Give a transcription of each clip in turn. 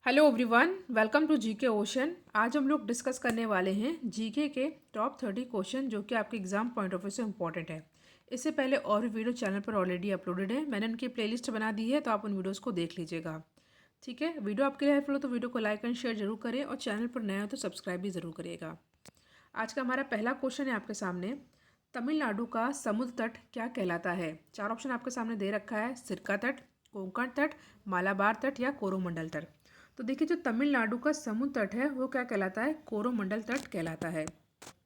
Hello everyone, welcome to GK Ocean. आज हम लोग डिस्कस करने वाले हैं जीके के टॉप 30 क्वेश्चन जो कि आपके एग्जाम पॉइंट ऑफ व्यू से इंपॉर्टेंट है। इससे पहले और भी वीडियो चैनल पर ऑलरेडी अपलोडेड है, मैंने उनकी प्लेलिस्ट बना दी है, तो आप उन वीडियोस को देख लीजिएगा। ठीक है, वीडियो आपके लिए हेल्पफुल हो तो वीडियो को लाइक एंड शेयर जरूर करें और चैनल पर नया हो तो सब्सक्राइब भी ज़रूर करिएगा। आज का हमारा पहला क्वेश्चन है आपके सामने, तमिलनाडु का समुद्र तट क्या कहलाता है। चार ऑप्शन आपके सामने दे रखा है, सिरका तट, कोंकण तट, मालाबार तट या कोरोमंडल तट। तो देखिए, जो तमिलनाडु का समुद्र तट है वो क्या कहलाता है, कोरोमंडल तट कहलाता है।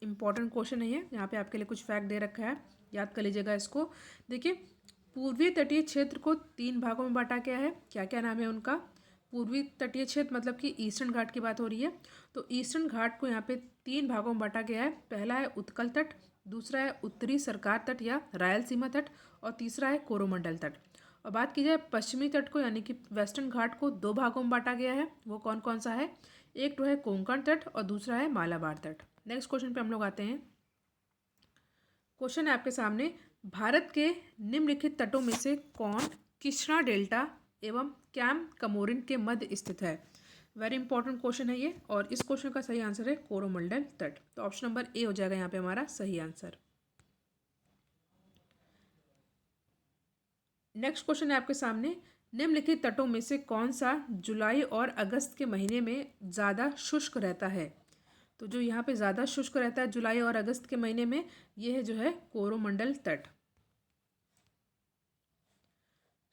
इंपॉर्टेंट क्वेश्चन है ये, यहाँ पे आपके लिए कुछ फैक्ट दे रखा है, याद कर लीजिएगा इसको। देखिए, पूर्वी तटीय क्षेत्र को 3 भागों में बांटा गया है। क्या क्या नाम है उनका? पूर्वी तटीय क्षेत्र मतलब कि ईस्टर्न घाट की बात हो रही है। तो ईस्टर्न घाट को यहाँ पे 3 भागों में बांटा गया है। पहला है उत्कल तट, दूसरा है उत्तरी सरकार तट या रायलसीमा तट, और तीसरा है कोरोमंडल तट। और बात की जाए पश्चिमी तट को यानी कि वेस्टर्न घाट को 2 भागों में बांटा गया है। वो कौन कौन सा है? एक तो है कोंकण तट और दूसरा है मालाबार तट। नेक्स्ट क्वेश्चन पे हम लोग आते हैं। क्वेश्चन है आपके सामने, भारत के निम्नलिखित तटों में से कौन कृष्णा डेल्टा एवं कैम कमोरिन के मध्य स्थित है? वेरी इंपॉर्टेंट क्वेश्चन है ये, और इस क्वेश्चन का सही आंसर है कोरोमंडल तट। तो ऑप्शन नंबर ए हो जाएगा यहाँ पे हमारा सही आंसर। नेक्स्ट क्वेश्चन है आपके सामने, निम्नलिखित तटों में से कौन सा जुलाई और अगस्त के महीने में ज़्यादा शुष्क रहता है? तो जो यहाँ पे ज़्यादा शुष्क रहता है जुलाई और अगस्त के महीने में, ये है जो है कोरोमंडल तट।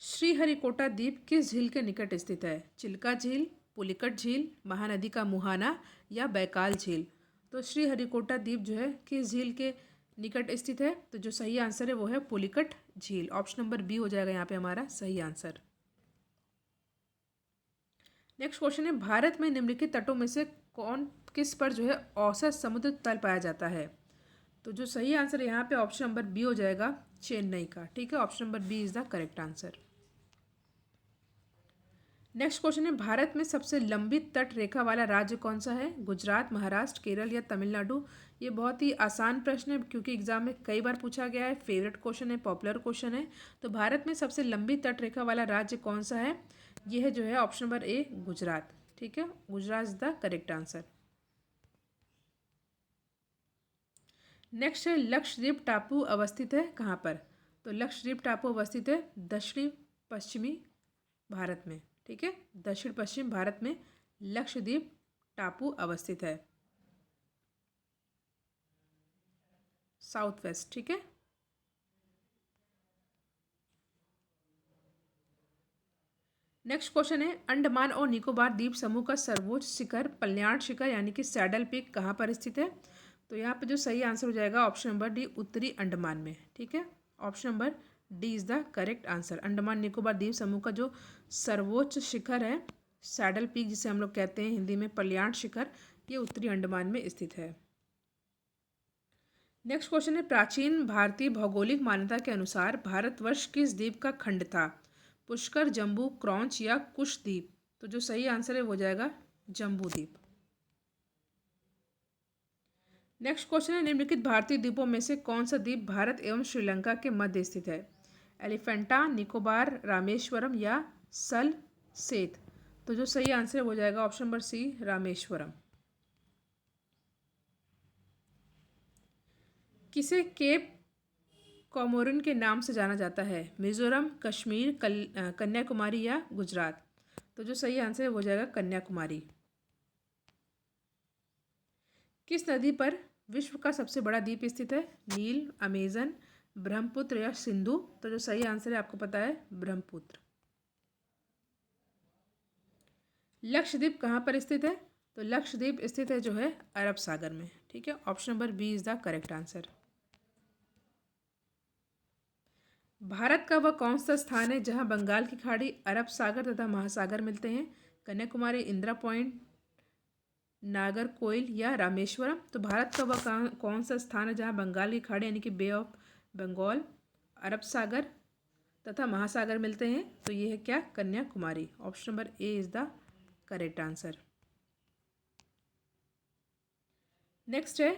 श्रीहरिकोटा द्वीप किस झील के निकट स्थित है? चिल्का झील, पुलिकट झील, महानदी का मुहाना या बैकाल झील। तो श्रीहरिकोटा द्वीप जो है किस झील के निकट स्थित है? तो जो सही आंसर है वो है पुलिकट झील। ऑप्शन नंबर बी हो जाएगा यहाँ पे हमारा सही आंसर। नेक्स्ट क्वेश्चन है, भारत में निम्नलिखित तटों में से कौन किस पर जो है औसत समुद्र तल पाया जाता है? तो जो सही आंसर है यहाँ पे ऑप्शन नंबर बी हो जाएगा चेन्नई का। ठीक है, option number B is the correct answer. Next question है, भारत में सबसे लंबी तट रेखा वाला राज्य कौन सा है? गुजरात, महाराष्ट्र, केरल या तमिलनाडु। ये बहुत ही आसान प्रश्न है क्योंकि एग्जाम में कई बार पूछा गया है, फेवरेट क्वेश्चन है, पॉपुलर क्वेश्चन है। तो भारत में सबसे लंबी तट रेखा वाला राज्य कौन सा है? ये है जो है ऑप्शन नंबर ए गुजरात। ठीक है, Gujarat is the correct answer. Next है, लक्षद्वीप टापू अवस्थित है कहाँ पर? तो लक्षद्वीप टापू अवस्थित है दक्षिणी पश्चिमी भारत में। ठीक है, दक्षिण पश्चिम भारत में लक्षद्वीप टापू अवस्थित है, साउथ वेस्ट। ठीक है, नेक्स्ट क्वेश्चन है, अंडमान और निकोबार द्वीप समूह का सर्वोच्च शिखर पल्याण शिखर यानी कि सैडल पीक कहाँ पर स्थित है? तो यहाँ पे जो सही आंसर हो जाएगा ऑप्शन नंबर डी, उत्तरी अंडमान में। ठीक है, option number D is the correct answer. Andaman Nicobar द्वीप समूह का जो सर्वोच्च शिखर है, सैडल पीक जिसे हम लोग कहते हैं हिंदी में पल्याण शिखर, ये उत्तरी अंडमान में स्थित है। नेक्स्ट क्वेश्चन है, प्राचीन भारतीय भौगोलिक मान्यता के अनुसार भारतवर्ष किस द्वीप का खंड था? पुष्कर, जम्बू, क्रॉन्च या कुश द्वीप। तो जो सही आंसर है वो जाएगा जम्बू द्वीप। नेक्स्ट क्वेश्चन है, निम्नलिखित भारतीय द्वीपों में से कौन सा द्वीप भारत एवं श्रीलंका के मध्य स्थित है? एलिफेंटा, निकोबार, रामेश्वरम या सल सेत। तो जो सही आंसर है वो जाएगा ऑप्शन नंबर सी, रामेश्वरम। किसे केप कॉमोरिन के नाम से जाना जाता है? मिजोरम, कश्मीर, कन्याकुमारी या गुजरात। तो जो सही आंसर है वो जाएगा कन्याकुमारी। किस नदी पर विश्व का सबसे बड़ा द्वीप स्थित है? नील, अमेजन, ब्रह्मपुत्र या सिंधु। तो जो सही आंसर है आपको पता है ब्रह्मपुत्र। लक्षद्वीप कहाँ पर स्थित है? तो लक्षद्वीप स्थित है जो है अरब सागर में। ठीक है, option number B is the correct answer. Bharat का वह कौन सा स्थान है जहां बंगाल की खाड़ी, अरब सागर तथा महासागर मिलते हैं? कन्याकुमारी, इंदिरा पॉइंट, नागरकोइल या रामेश्वरम। तो भारत का वह कौन सा स्थान है जहां बंगाल की खाड़ी यानी कि बे ऑफ बंगाल, अरब सागर तथा महासागर मिलते हैं? तो ये है क्या, Kanyakumari. Option number A is the correct answer. Next है,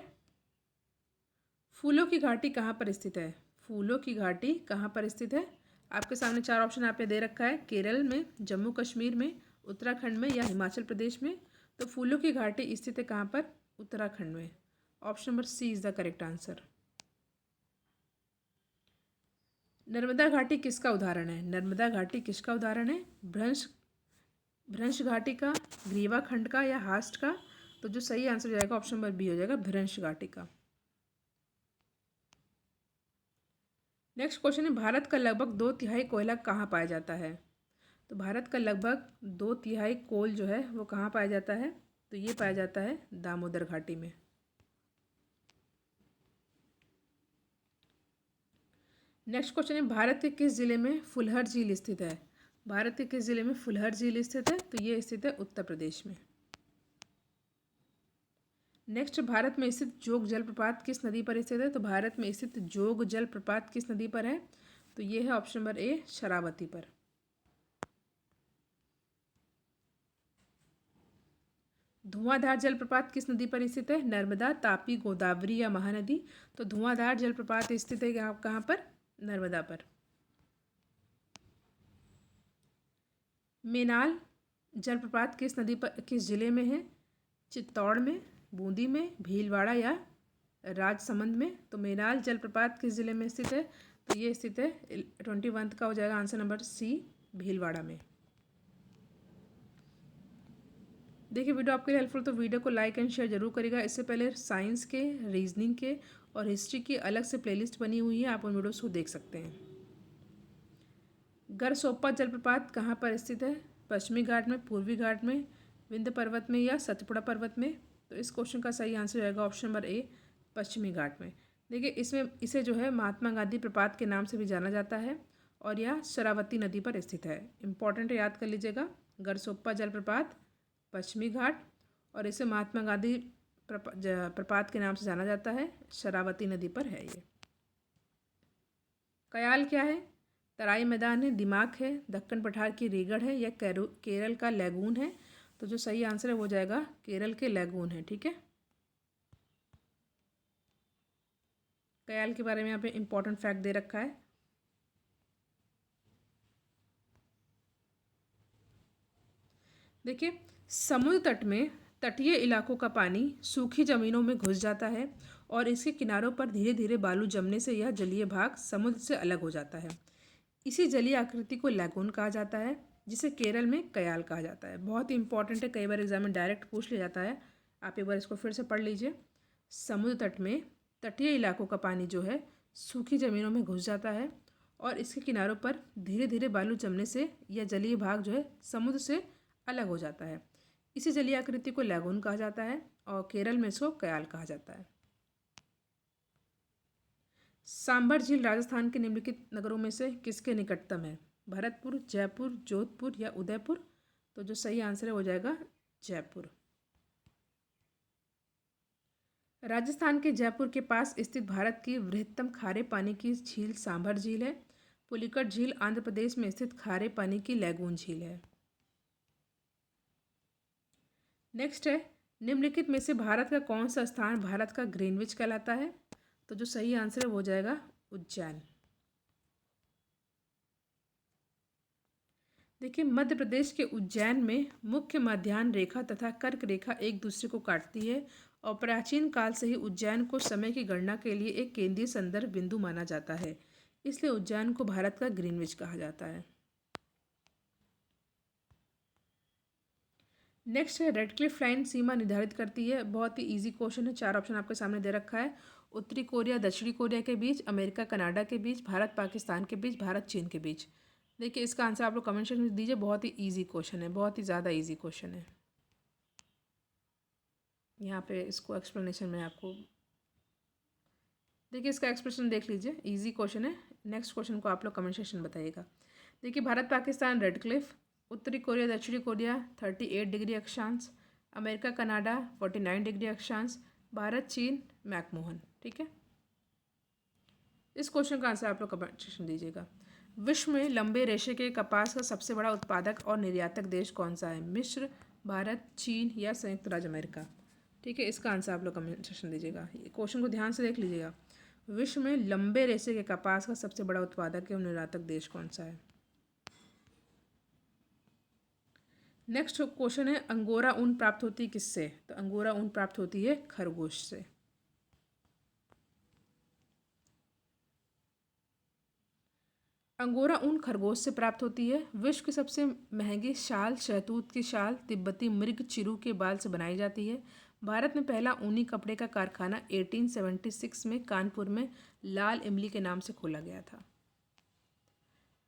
फूलों की घाटी कहाँ पर स्थित है? फूलों की घाटी कहाँ पर स्थित है? आपके सामने चार ऑप्शन यहाँ पे दे रखा है, केरल में, जम्मू कश्मीर में, उत्तराखंड में या हिमाचल प्रदेश में? तो फूलों की घाटी स्थित है कहाँ पर? उत्तराखंड में। Option number C is the correct answer. Narmada घाटी किसका उदाहरण है? नर्मदा घाटी किसका उदाहरण है? भ्रंश घाटी का, ग्रीवा खंड का या हास्ट का? तो जो सही आंसर हो जाएगा ऑप्शन नंबर बी हो जाएगा, भ्रंश घाटी का। नेक्स्ट क्वेश्चन है, भारत का लगभग 2/3 कोयला कहाँ पाया जाता है? तो भारत का लगभग 2/3 कोल जो है वो कहाँ पाया जाता है? तो ये पाया जाता है दामोदर घाटी में। नेक्स्ट क्वेश्चन है, भारत के किस जिले में फुलहर झील स्थित है? भारत के किस जिले में फुलहर झील स्थित है? तो ये स्थित है उत्तर प्रदेश में। नेक्स्ट, भारत में स्थित जोग जलप्रपात किस नदी पर स्थित है? तो भारत में स्थित जोग जलप्रपात किस नदी पर है? तो ये है ऑप्शन नंबर ए, शरावती पर। धुआंधार जलप्रपात किस नदी पर स्थित है? नर्मदा, तापी, गोदावरी या महानदी? तो धुआंधार जलप्रपात स्थित है कहाँ पर? नर्मदा पर। मेनाल जलप्रपात किस नदी पर, किस जिले में है? चित्तौड़ में, बूंदी में, भीलवाड़ा या राजसमंद में? तो मेनाल जलप्रपात किस जिले में स्थित है? तो ये स्थित है 21 का हो जाएगा आंसर नंबर सी, भीलवाड़ा में। देखिए वीडियो आपके लिए हेल्पफुल तो वीडियो को लाइक एंड शेयर जरूर करिएगा। इससे पहले साइंस के, रीजनिंग के और हिस्ट्री की अलग से प्लेलिस्ट बनी हुई है, आप उन वीडियोस को देख सकते हैं। गरसोप्पा जलप्रपात कहाँ पर स्थित है? पश्चिमी घाट में, पूर्वी घाट में, विंध्य पर्वत में या सतपुड़ा पर्वत में? तो इस क्वेश्चन का सही आंसर रहेगा ऑप्शन नंबर ए, पश्चिमी घाट में। देखिए इसमें इसे जो है महात्मा गांधी प्रपात के नाम से भी जाना जाता है और यह शरावती नदी पर स्थित है। इंपॉर्टेंट है, याद कर लीजिएगा, गरसोप्पा जलप्रपात पश्चिमी घाट, और इसे महात्मा गांधी प्रपात के नाम से जाना जाता है, शरावती नदी पर है ये। कयाल क्या है? तराई मैदान है, दिमाग है, दक्कन पठार की रीगढ़ है या केरल का लैगून है? तो जो सही आंसर है वो जाएगा केरल के लैगून है। ठीक है, कयाल के बारे में यहाँ पे इंपॉर्टेंट फैक्ट दे रखा है। देखिए, समुद्र तट में तटीय इलाकों का पानी सूखी जमीनों में घुस जाता है और इसके किनारों पर धीरे धीरे बालू जमने से यह जलीय भाग समुद्र से अलग हो जाता है। इसी जलीय आकृति को लैगून कहा जाता है, जिसे केरल में कयाल कहा जाता है। बहुत ही इंपॉर्टेंट है, कई बार एग्जाम में डायरेक्ट पूछ लिया जाता है, आप एक बार इसको फिर से पढ़ लीजिए। समुद्र तट में तटीय इलाकों का पानी जो है सूखी ज़मीनों में घुस जाता है और इसके किनारों पर धीरे धीरे बालू जमने से यह जलीय भाग जो है समुद्र से अलग हो जाता है। इसी जलीय आकृति को लैगून कहा जाता है और केरल में इसको कयाल कहा जाता है। सांभर झील राजस्थान के निम्नलिखित नगरों में से किसके निकटतम है? भरतपुर, जयपुर, जोधपुर या उदयपुर? तो जो सही आंसर है हो जाएगा जयपुर। राजस्थान के जयपुर के पास स्थित भारत की वृहत्तम खारे पानी की झील सांभर झील है। पुलिकट झील आंध्र प्रदेश में स्थित खारे पानी की लैगून झील है। नेक्स्ट है, निम्नलिखित में से भारत का कौन सा स्थान भारत का ग्रीनविच कहलाता है? तो जो सही आंसर है वो जाएगा उज्जैन। देखिए, मध्य प्रदेश के उज्जैन में मुख्य मध्याह्न रेखा तथा कर्क रेखा एक दूसरे को काटती है और प्राचीन काल से ही उज्जैन को समय की गणना के लिए एक केंद्रीय संदर्भ बिंदु माना जाता है, इसलिए उज्जैन को भारत का ग्रीनविच कहा जाता है। नेक्स्ट है, रेडक्लिफ लाइन सीमा निर्धारित करती है। बहुत ही इजी क्वेश्चन है, 4 ऑप्शन आपके सामने दे रखा है। उत्तरी कोरिया दक्षिणी कोरिया के बीच, अमेरिका कनाडा के बीच, भारत पाकिस्तान के बीच, भारत चीन के बीच। देखिए इसका आंसर आप लोग कमेंट सेक्शन में दीजिए। बहुत ही इजी क्वेश्चन है, बहुत ही ज़्यादा इजी क्वेश्चन है। यहाँ पे इसको एक्सप्लेनेशन में आपको देखिए इसका एक्सप्रेशन देख लीजिए, इजी क्वेश्चन है। नेक्स्ट क्वेश्चन को आप लोग कमेंट सेक्शन में बताइएगा। देखिए, भारत पाकिस्तान रेडक्लिफ, उत्तरी कोरिया दक्षिणी कोरिया 38 डिग्री अक्षांश, अमेरिका कनाडा 49 डिग्री अक्षांश, भारत चीन मैकमोहन। ठीक है, इस क्वेश्चन का आंसर आप लोग कमेंट सेक्शन दीजिएगा। विश्व में लंबे रेशे के कपास का सबसे बड़ा उत्पादक और निर्यातक देश कौन सा है? मिस्र, भारत, चीन या संयुक्त राज्य अमेरिका? ठीक है, इसका आंसर आप लोग कमेंट सेक्शन दीजिएगा। ये क्वेश्चन को ध्यान से देख लीजिएगा। विश्व में लंबे रेशे के कपास का सबसे बड़ा उत्पादक एवं निर्यातक देश कौन सा है? नेक्स्ट क्वेश्चन है, अंगोरा ऊन प्राप्त होती है किससे? तो अंगोरा ऊन प्राप्त होती है खरगोश से। अंगोरा ऊन खरगोश से प्राप्त होती है। विश्व की सबसे महंगी शाल शहतूत की शाल तिब्बती मृग चिरू के बाल से बनाई जाती है। भारत में पहला ऊनी कपड़े का कारखाना 1876 में कानपुर में लाल इमली के नाम से खोला गया था।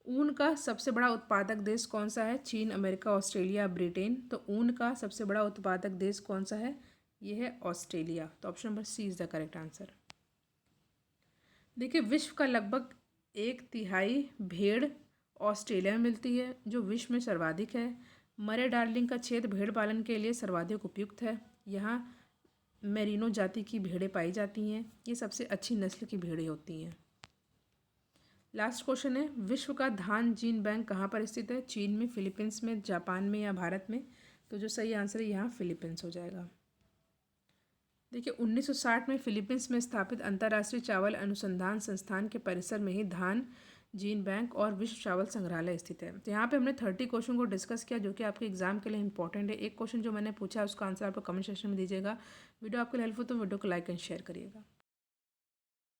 ऊन का सबसे बड़ा उत्पादक देश कौन सा है? चीन, अमेरिका, ऑस्ट्रेलिया, ब्रिटेन। तो ऊन का सबसे बड़ा उत्पादक देश कौन सा है? ये है ऑस्ट्रेलिया। तो option number C is the correct answer. देखिए, विश्व का लगभग 1/3 भेड़ ऑस्ट्रेलिया में मिलती है, जो विश्व में सर्वाधिक है। मरे डार्लिंग का क्षेत्र भेड़ पालन के लिए सर्वाधिक उपयुक्त है। यहाँ मेरिनो जाति की भेड़ें पाई जाती हैं। ये सबसे अच्छी नस्ल की भेड़ें होती हैं। लास्ट क्वेश्चन है, विश्व का धान जीन बैंक कहाँ पर स्थित है? चीन में, फिलीपींस में, जापान में या भारत में? तो जो सही आंसर है यहाँ फिलीपींस हो जाएगा। देखिए, 1960 में फिलीपींस में स्थापित अंतर्राष्ट्रीय चावल अनुसंधान संस्थान के परिसर में ही धान जीन बैंक और विश्व चावल संग्रहालय स्थित है। तो यहाँ पे हमने 30 क्वेश्चन को डिस्कस किया, जो कि आपके एग्जाम के लिए इंपॉर्टेंट है। एक क्वेश्चन जो मैंने पूछा है उसका आंसर आप लोग कमेंट सेक्शन में दीजिएगा। वीडियो आपके लिए हेल्पफुल तो वीडियो को लाइक एंड शेयर करिएगा।